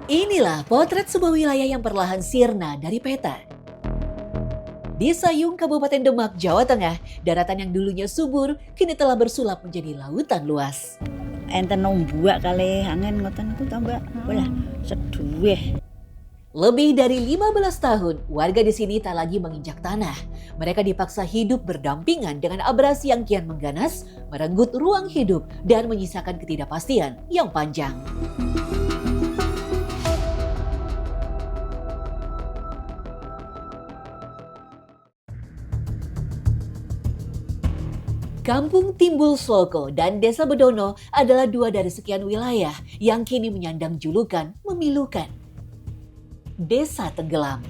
Inilah potret sebuah wilayah yang perlahan sirna dari peta. Di Sayung, Kabupaten Demak, Jawa Tengah, daratan yang dulunya subur kini telah bersulap menjadi lautan luas. Enten nombak kali angin ngoten ku tambah bolah seduweh. Lebih dari 15 tahun, warga di sini tak lagi menginjak tanah. Mereka dipaksa hidup berdampingan dengan abrasi yang kian mengganas, merenggut ruang hidup, dan menyisakan ketidakpastian yang panjang. Kampung Timbul Sloko dan Desa Bedono adalah dua dari sekian wilayah yang kini menyandang julukan memilukan. Desa Tenggelam.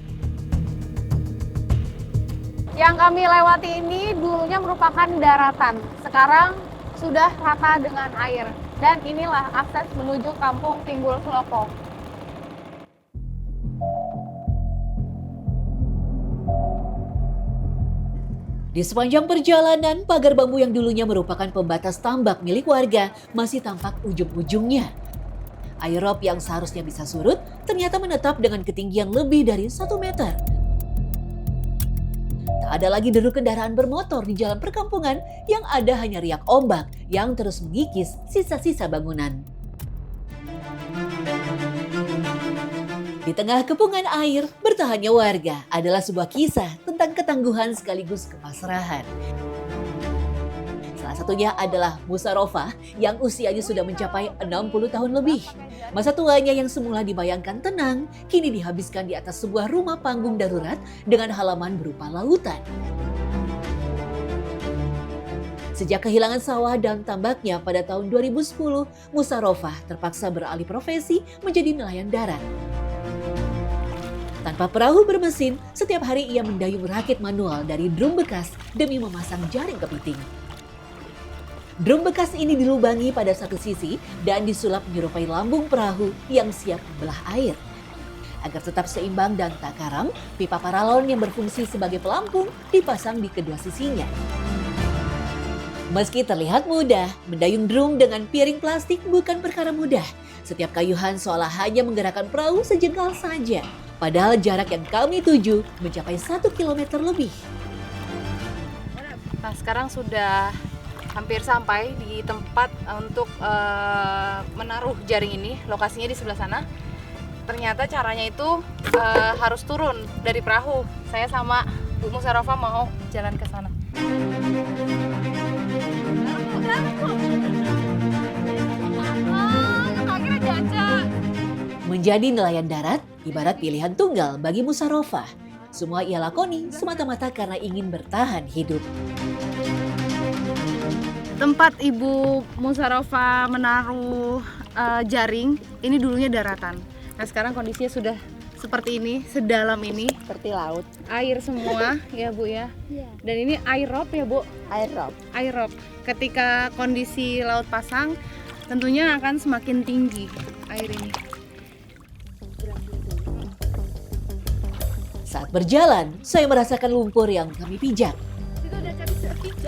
Yang kami lewati ini dulunya merupakan daratan. Sekarang sudah rata dengan air. Dan inilah akses menuju Kampung Timbul Sloko. Di sepanjang perjalanan, pagar bambu yang dulunya merupakan pembatas tambak milik warga masih tampak ujung-ujungnya. Air rob yang seharusnya bisa surut ternyata menetap dengan ketinggian lebih dari 1 meter. Tak ada lagi deru kendaraan bermotor di jalan perkampungan, yang ada hanya riak ombak yang terus mengikis sisa-sisa bangunan. Di tengah kepungan air, bertahannya warga adalah sebuah kisah tentang ketangguhan sekaligus kepasrahan. Salah satunya adalah Musarofah yang usianya sudah mencapai 60 tahun lebih. Masa tuanya yang semula dibayangkan tenang, kini dihabiskan di atas sebuah rumah panggung darurat dengan halaman berupa lautan. Sejak kehilangan sawah dan tambaknya pada tahun 2010, Musarofah terpaksa beralih profesi menjadi nelayan darat. Tanpa perahu bermesin, setiap hari ia mendayung rakit manual dari drum bekas demi memasang jaring kepiting. Drum bekas ini dilubangi pada satu sisi dan disulap menyerupai lambung perahu yang siap membelah air. Agar tetap seimbang dan tak karam, pipa paralon yang berfungsi sebagai pelampung dipasang di kedua sisinya. Meski terlihat mudah, mendayung drum dengan piring plastik bukan perkara mudah. Setiap kayuhan seolah hanya menggerakkan perahu sejengkal saja. Padahal jarak yang kami tuju mencapai 1 kilometer lebih. Nah, sekarang sudah hampir sampai di tempat untuk menaruh jaring ini. Lokasinya di sebelah sana. Ternyata caranya itu harus turun dari perahu. Saya sama Bu Musarofah mau jalan ke sana. Menjadi nelayan darat ibarat pilihan tunggal bagi Musarofah. Semua ia lakoni semata-mata karena ingin bertahan hidup. Tempat Ibu Musarofah menaruh jaring ini dulunya daratan. Nah, sekarang kondisinya sudah seperti ini, sedalam ini, Seperti laut, air semua ya Bu ya. Iya. Dan ini air rob ya Bu. air rob. Air rob. Ketika kondisi laut pasang, tentunya akan semakin tinggi air ini. Saat berjalan, saya merasakan lumpur yang kami pijak.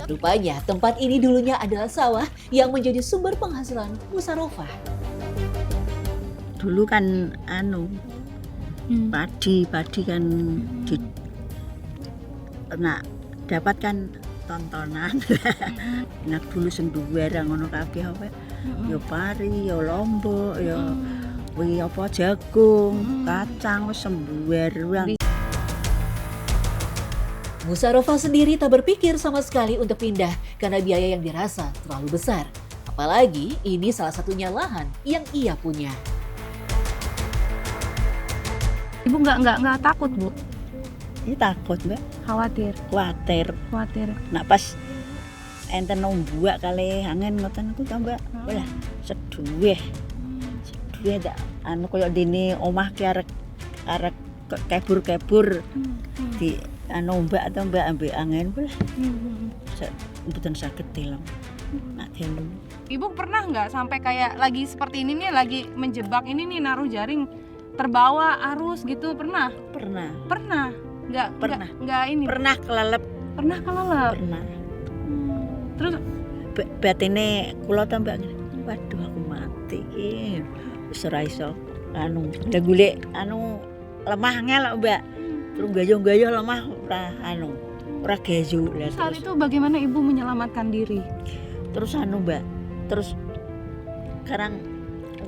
Rupanya tempat ini dulunya adalah sawah yang menjadi sumber penghasilan Musarofah. Dulu kan padi kan di, dapat kan tontonan. Nah dulu sing duwe ngono kabeh apa? Ya pari, ya lombok, ya apa jagung, kacang wis sembuwer ruang. Musarofah sendiri tak berpikir sama sekali untuk pindah karena biaya yang dirasa terlalu besar. Apalagi ini salah satunya lahan yang ia punya. Ibu nggak takut Bu? Ini takut Mbak, Khawatir. khawatir. Nak pas enten nombak kali angin ngoten ku tambah bolah seduweh. Seduweh tak koyo dene omah ki arek kebur-kebur di ombak atau mbak ambek angin bolah. Mboten saged deleng. Nak deleng. Ibu pernah nggak sampai kayak lagi seperti ini nih, lagi menjebak ini nih, naruh jaring terbawa arus gitu, pernah? Pernah. Nggak ini. Pernah kelelep. Pernah kelelep. Pernah. Terus Batine kula tambah waduh aku mati iki. Wis ora iso anu, udah golek anu lemah ngelok, Mbak. Terus gayo-gayo lemah ora gayo. Lah Saat terus itu bagaimana ibu menyelamatkan diri? terus anu, Mbak. Terus sekarang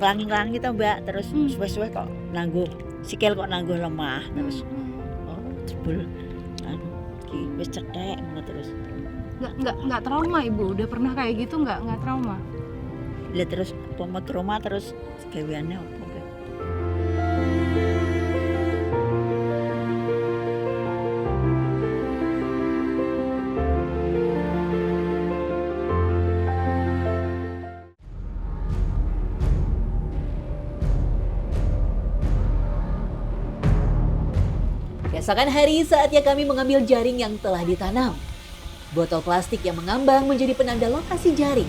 ngelangi-ngelangi to, Mbak. Terus suwe-suwe kok nangguh sikil kok nangguh lemah terus oh jebul anu iki wis cethek ngono terus. Nggak trauma ibu? Udah pernah kayak gitu nggak trauma? Lah terus apa trauma terus gaweane apa, Mbak? Keesokan hari saatnya kami mengambil jaring yang telah ditanam. Botol plastik yang mengambang menjadi penanda lokasi jaring.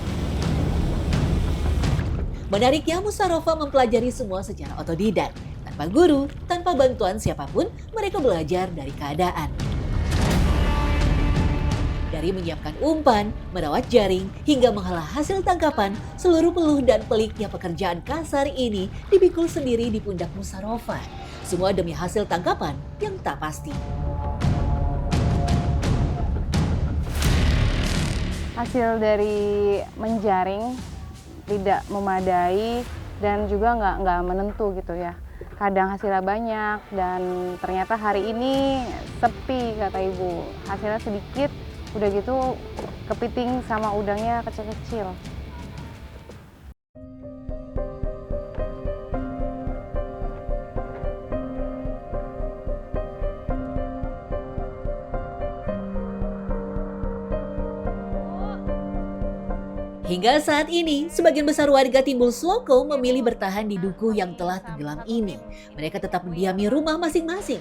Menariknya, Musarofa mempelajari semua secara otodidak. Tanpa guru, tanpa bantuan siapapun, mereka belajar dari keadaan. Dari menyiapkan umpan, merawat jaring, hingga mengolah hasil tangkapan, seluruh peluh dan peliknya pekerjaan kasar ini dipikul sendiri di pundak Musarofa. Semua demi hasil tangkapan yang tak pasti. Hasil dari menjaring tidak memadai dan juga nggak menentu gitu ya. Kadang hasilnya banyak dan ternyata hari ini sepi kata ibu. Hasilnya sedikit, udah gitu kepiting sama udangnya kecil-kecil. Hingga saat ini, sebagian besar warga Timbul Sloko memilih bertahan di dukuh yang telah tenggelam ini. Mereka tetap mendiami rumah masing-masing.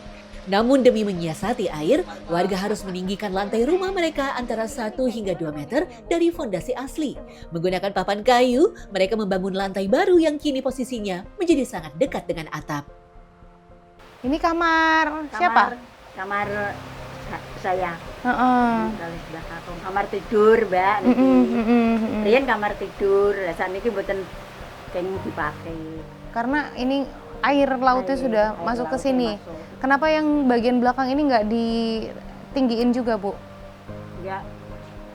Namun demi menyiasati air, warga harus meninggikan lantai rumah mereka antara 1 hingga 2 meter dari fondasi asli. Menggunakan papan kayu, mereka membangun lantai baru yang kini posisinya menjadi sangat dekat dengan atap. Ini kamar siapa? Kamar saya. Heeh. Kali sebelah kakung. Kamar tidur, Mbak. Niki. Riyen kamar tidur, lah saniki mboten kenging dipakai. Karena ini air lautnya sudah Air masuk ke lautnya sini. masuk. Kenapa yang bagian belakang ini nggak ditinggiin juga, Bu? Enggak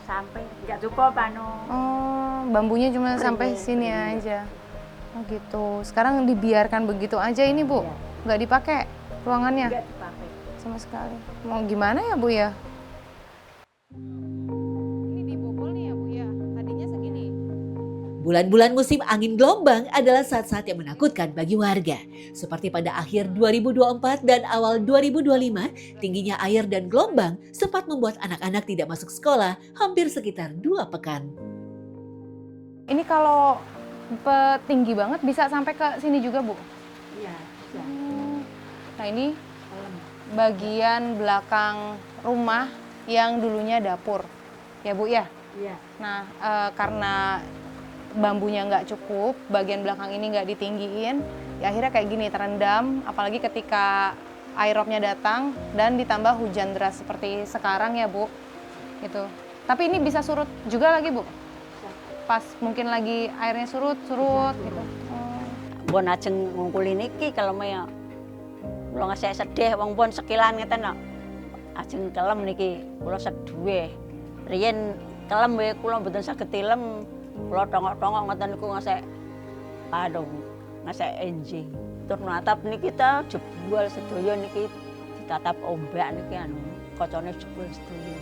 sampai, enggak cukup anu. Oh, bambunya cuma Iya, sampai sini iya. aja. Oh gitu. Sekarang dibiarkan begitu aja ini, Bu? Iya. Nggak dipakai ruangannya Enggak dipakai. sama sekali. Mau gimana ya, Bu ya? Ini dibobol nih ya, Bu ya. Tadinya segini. Bulan-bulan musim angin gelombang adalah saat-saat yang menakutkan bagi warga. Seperti pada akhir 2024 dan awal 2025, tingginya air dan gelombang sempat membuat anak-anak tidak masuk sekolah hampir sekitar 2 pekan. Ini kalau tinggi banget bisa sampai ke sini juga, Bu? Iya, iya. Nah, ini bagian belakang rumah yang dulunya dapur. Ya, Bu ya? Iya. Nah, karena bambunya nggak cukup, bagian belakang ini nggak ditinggiin, ya akhirnya kayak gini terendam, apalagi ketika air robnya datang dan ditambah hujan deras seperti sekarang ya, Bu. Gitu. Tapi ini bisa surut juga lagi, Bu? Pas mungkin lagi airnya surut gitu. Oh. Mbon ajeng ngungkuli niki kalau ya kula ngasih sedih wong pun sekilan ngeten kok. Ajeng kelem niki kula seduwe. Riyen kelem wae kula mboten saged tilem. Kula tongok-tongok ngoten niku ngasih aduh ngasih enjing. Tur natap niki ta jebul sedaya niki ditatap ombak niki anu kocone jebul sedaya.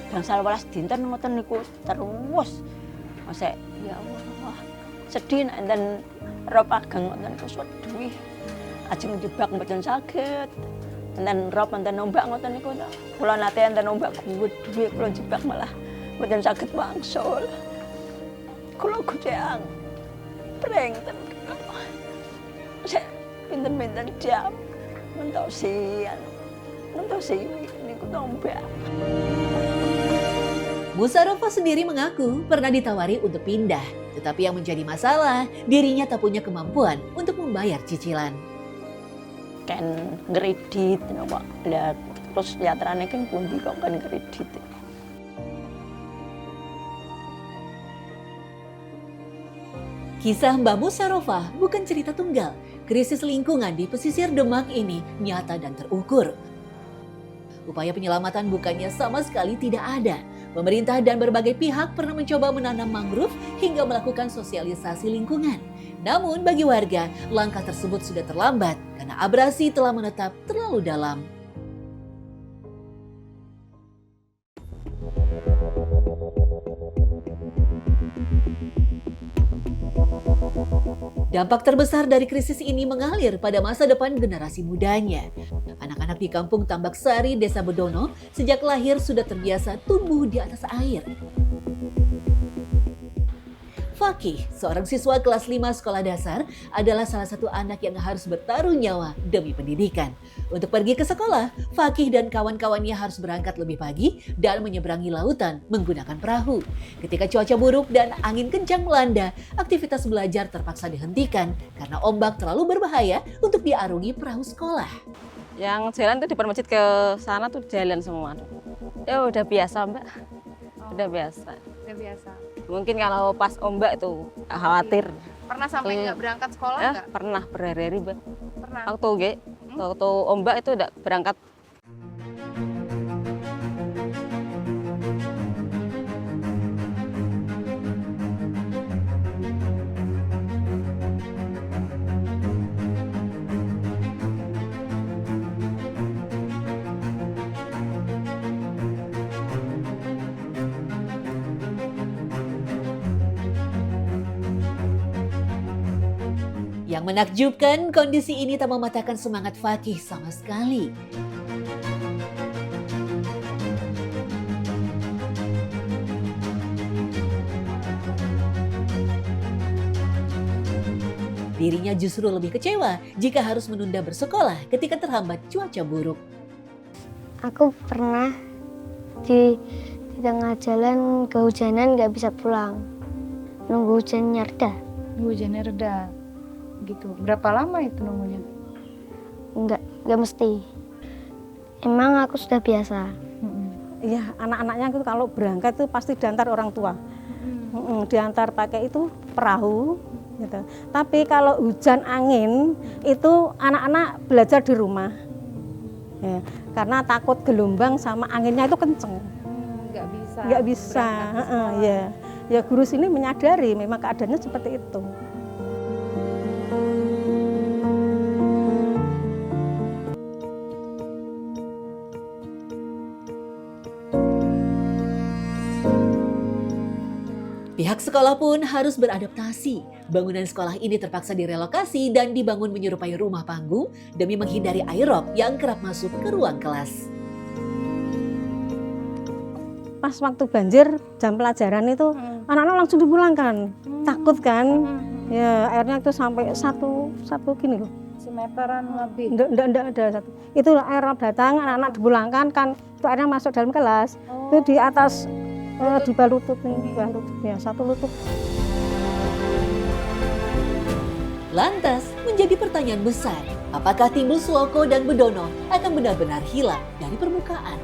Gangsal 12 dinten ngoten niku terus ngasih ya Allah sedih dan rob ageng ngoten niku seduwi. Ajeng jebak mboten saged. Enten rob enten ombak ngoten niku ta. Kula nate enten ombak gedhe kula jebak malah mboten saged wangsul. Kula kucing preng ten. Pinten-pinten jam mentosi niku ombak. Musarofa sendiri mengaku pernah ditawari untuk pindah, tetapi yang menjadi masalah dirinya tak punya kemampuan untuk membayar cicilan. Kan ngredit napa lah terus yatrane kan pundi kok kan ngredit. Kisah Mbak Musarofah bukan cerita tunggal. Krisis lingkungan di pesisir Demak ini nyata dan terukur. Upaya penyelamatan bukannya sama sekali tidak ada. Pemerintah dan berbagai pihak pernah mencoba menanam mangrove hingga melakukan sosialisasi lingkungan. Namun bagi warga, langkah tersebut sudah terlambat karena abrasi telah menetap terlalu dalam. Dampak terbesar dari krisis ini mengalir pada masa depan generasi mudanya. Anak-anak di kampung Tambak Sari, Desa Bedono, sejak lahir sudah terbiasa tumbuh di atas air. Fakih, seorang siswa kelas 5 sekolah dasar, adalah salah satu anak yang harus bertaruh nyawa demi pendidikan. Untuk pergi ke sekolah, Fakih dan kawan-kawannya harus berangkat lebih pagi dan menyeberangi lautan menggunakan perahu. Ketika cuaca buruk dan angin kencang melanda, aktivitas belajar terpaksa dihentikan karena ombak terlalu berbahaya untuk diarungi perahu sekolah. Yang jalan tuh di masjid ke sana tuh jalan semua. Ya udah biasa, Mbak. Udah biasa. Udah biasa. Mungkin kalau pas ombak itu khawatir. Pernah sampai nggak berangkat sekolah nggak? Pernah berhari-hari, Mbak. Pernah. Waktu ombak itu udah berangkat. Yang menakjubkan, kondisi ini tak mematahkan semangat Fakih sama sekali. Dirinya justru lebih kecewa jika harus menunda bersekolah ketika terhambat cuaca buruk. Aku pernah di tengah jalan kehujanan nggak bisa pulang. Nunggu hujannya reda. Hujannya reda. Gitu. Berapa lama itu nunggunya? Nggak mesti. Emang aku sudah biasa. Iya, anak-anaknya itu kalau berangkat itu pasti diantar orang tua. Diantar pakai itu perahu. Gitu. Tapi kalau hujan angin itu anak-anak belajar di rumah. Ya, karena takut gelombang sama anginnya itu kenceng. Nggak bisa. Ya guru sini menyadari memang keadaannya seperti itu. Pihak sekolah pun harus beradaptasi. Bangunan sekolah ini terpaksa direlokasi dan dibangun menyerupai rumah panggung demi menghindari air rob yang kerap masuk ke ruang kelas. Pas waktu banjir jam pelajaran itu anak-anak langsung dipulangkan. Takut kan? Ya airnya itu sampai satu gini loh. Semeteran lebih. Enggak ada satu. Itu air rob datang, anak-anak dipulangkan kan itu airnya masuk dalam kelas. Itu di atas di bawah lutut nih, ya satu lutut. Lantas menjadi pertanyaan besar, apakah Timbul Seloko dan Bedono akan benar-benar hilang dari permukaan?